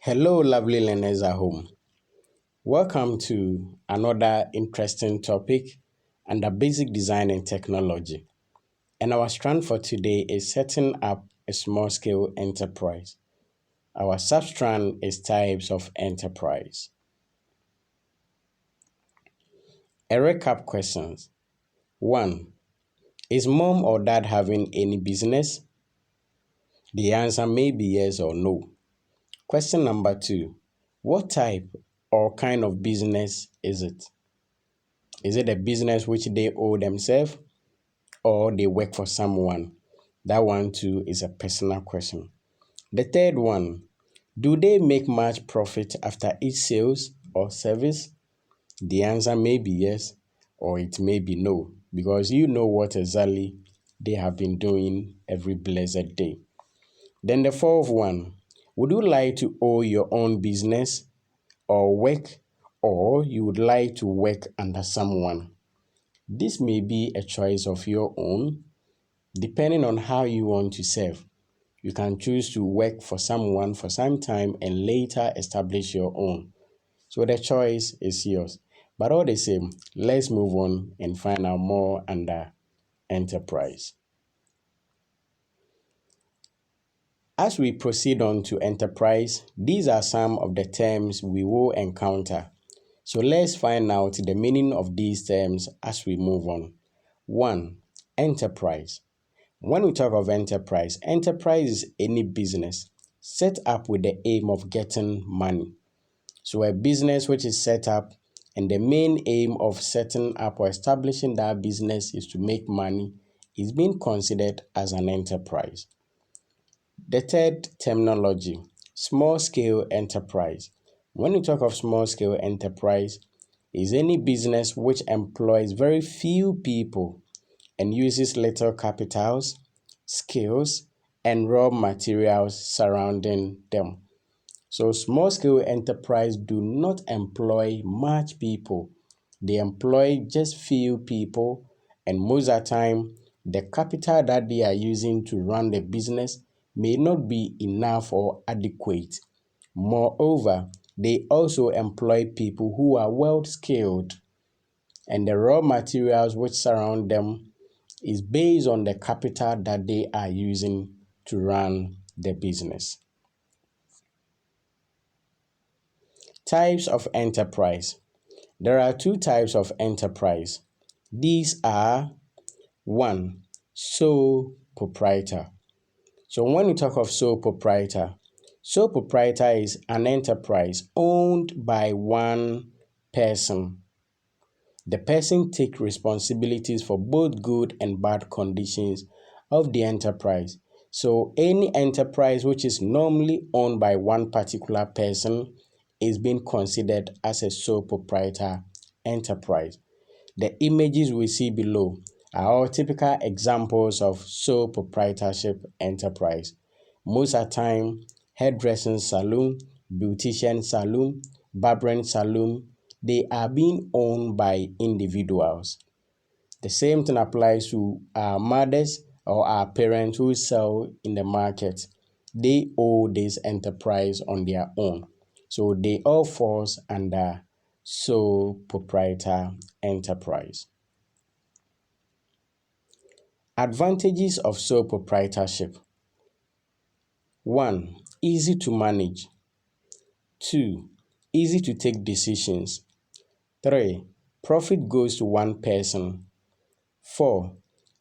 Hello, lovely learners at home. Welcome to another interesting topic under basic design and technology. And our strand for today is setting up a small scale enterprise. Our substrand is types of enterprise. A recap questions. 1. Is mom or dad having any business? The answer may be yes or no. Question number 2. What type or kind of business is it? Is it a business which they owe themselves or they work for someone? That one too is a personal question. The third one, do they make much profit after each sales or service? The answer may be yes or it may be no, because you know what exactly they have been doing every blessed day. Then the fourth one, would you like to own your own business or work, or you would like to work under someone? This may be a choice of your own, depending on how you want to serve. You can choose to work for someone for some time and later establish your own. So the choice is yours. But all the same, let's move on and find out more under enterprise. As we proceed on to enterprise, these are some of the terms we will encounter. So let's find out the meaning of these terms as we move on. 1. Enterprise. When we talk of enterprise, enterprise is any business set up with the aim of getting money. So a business which is set up and the main aim of setting up or establishing that business is to make money is being considered as an enterprise. The third terminology, small scale enterprise. When we talk of small scale enterprise, is any business which employs very few people and uses little capitals, skills, and raw materials surrounding them. So small scale enterprise do not employ much people. They employ just few people, and most of the time the capital that they are using to run the business may not be enough or adequate. Moreover, they also employ people who are well skilled, and the raw materials which surround them is based on the capital that they are using to run the business. Types of enterprise. There are two types of enterprise. These are 1. Sole proprietor. So when we talk of sole proprietor is an enterprise owned by one person. The person takes responsibilities for both good and bad conditions of the enterprise. So any enterprise which is normally owned by one particular person is being considered as a sole proprietor enterprise. The images we see below are all typical examples of sole proprietorship enterprise. Most of the time, hairdressing salon, beautician salon, barbering salon, they are being owned by individuals. The same thing applies to our mothers or our parents who sell in the market. They own this enterprise on their own. So they all falls under sole proprietor enterprise. Advantages of sole proprietorship. 1. Easy to manage. 2. Easy to take decisions. 3. Profit goes to one person. 4.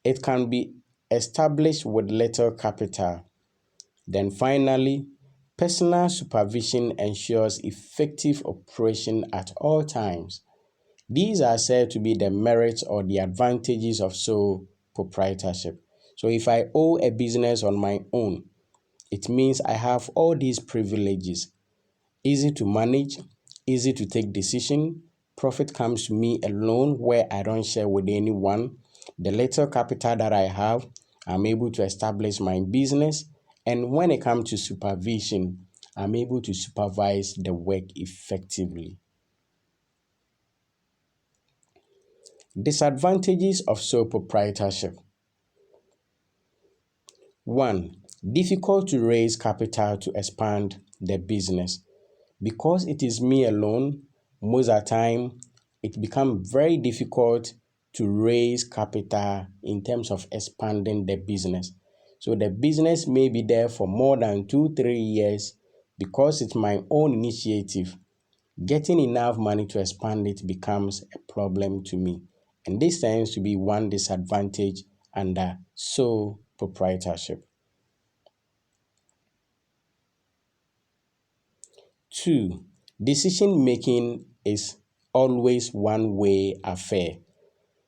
It can be established with little capital. Then finally, personal supervision ensures effective operation at all times. These are said to be the merits or the advantages of sole proprietorship. So if I own a business on my own, it means I have all these privileges. Easy to manage, easy to take decision. Profit comes to me alone where I don't share with anyone. The little capital that I have, I'm able to establish my business. And when it comes to supervision, I'm able to supervise the work effectively. Disadvantages of sole proprietorship. 1. Difficult to raise capital to expand the business. Because it is me alone, most of the time it becomes very difficult to raise capital in terms of expanding the business. So the business may be there for more than 2-3 years because it's my own initiative. Getting enough money to expand it becomes a problem to me. And this tends to be one disadvantage under sole proprietorship. 2. Decision making is always one way affair.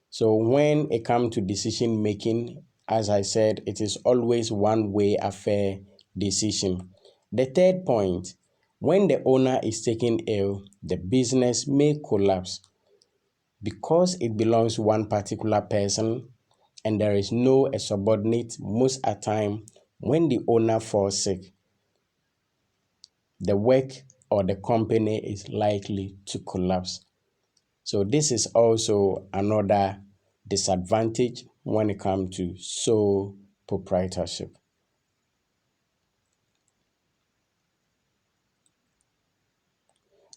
So when it comes to decision making, as I said, it is always one way affair decision. The third point, when the owner is taken ill, the business may collapse because it belongs to one particular person and there is no a subordinate. Most of the time when the owner falls sick, the work or the company is likely to collapse. So this is also another disadvantage when it comes to sole proprietorship.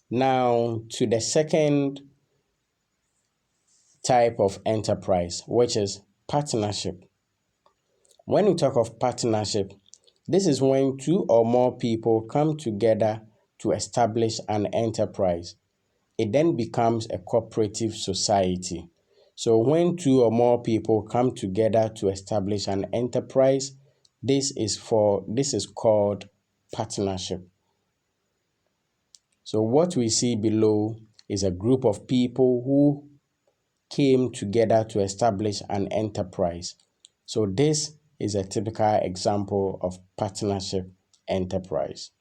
Now to the second type of enterprise, which is partnership. When we talk of partnership, this is when two or more people come together to establish an enterprise. It then becomes a cooperative society. So when two or more people come together to establish an enterprise, this is called partnership. So what we see below is a group of people who came together to establish an enterprise. So this is a typical example of partnership enterprise.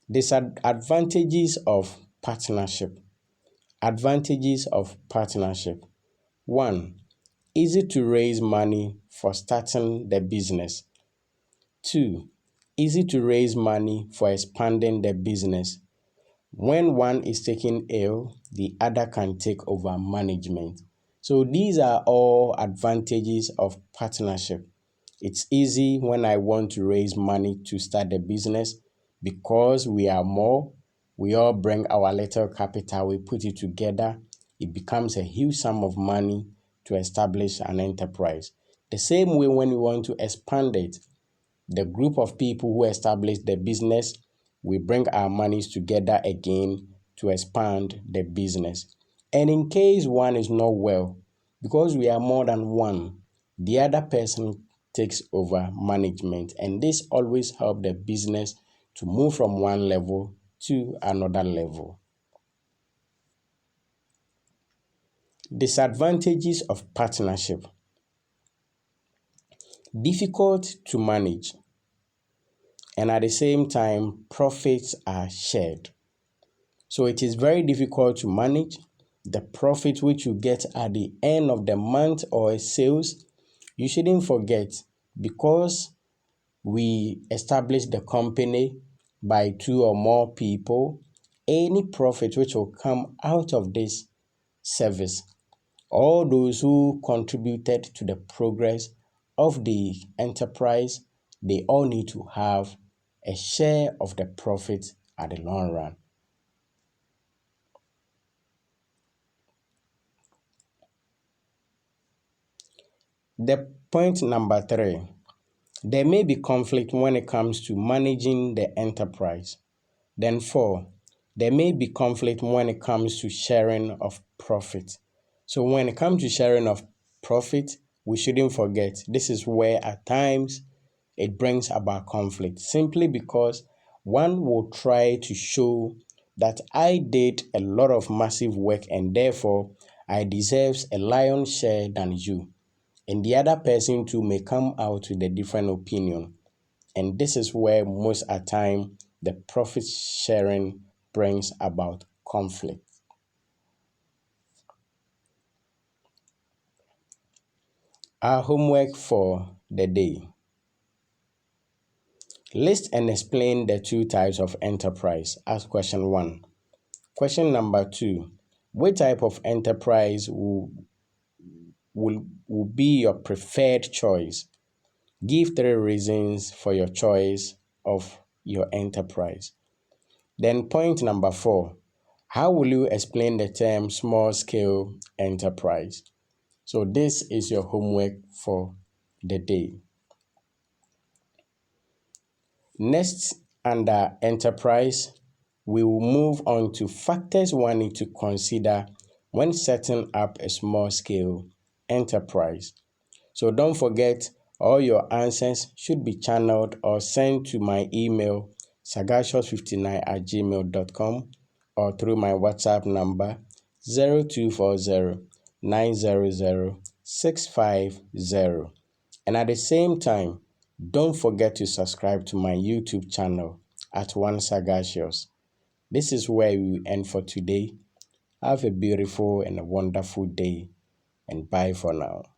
Disadvantages of partnership. Advantages of partnership. 1. Easy to raise money for starting the business. 2. Easy to raise money for expanding the business. When one is taken ill, the other can take over management. So these are all advantages of partnership. It's easy when I want to raise money to start the business because we are more. We all bring our little capital, we put it together. It becomes a huge sum of money to establish an enterprise. The same way when we want to expand it, the group of people who establish the business, we bring our monies together again to expand the business. And in case one is not well, because we are more than one, the other person takes over management. And this always helps the business to move from one level to another level. Disadvantages of partnership. Difficult to manage. And at the same time, profits are shared. So it is very difficult to manage. The profit which you get at the end of the month or sales, you shouldn't forget, because we establish the company by two or more people, any profit which will come out of this service, all those who contributed to the progress of the enterprise, they all need to have a share of the profit at the long run. The point number 3, there may be conflict when it comes to managing the enterprise. Then 4, there may be conflict when it comes to sharing of profit. So when it comes to sharing of profit, we shouldn't forget this is where at times it brings about conflict, simply because one will try to show that I did a lot of massive work and therefore I deserve a lion's share than you. And the other person too may come out with a different opinion. And this is where most of the time the profit sharing brings about conflict. Our homework for the day. List and explain the two types of enterprise as question 1. Question number 2. What type of enterprise will be your preferred choice? Give 3 reasons for your choice of your enterprise. Then point number 4, how will you explain the term small scale enterprise? So this is your homework for the day. Next, under enterprise, we will move on to factors one need to consider when setting up a small scale enterprise. So don't forget, all your answers should be channeled or sent to my email sagashos59@gmail.com or through my WhatsApp number 0240-900-650. And at the same time, don't forget to subscribe to my YouTube channel at One Sagashos. This is where we end for today. Have a beautiful and a wonderful day, and bye for now.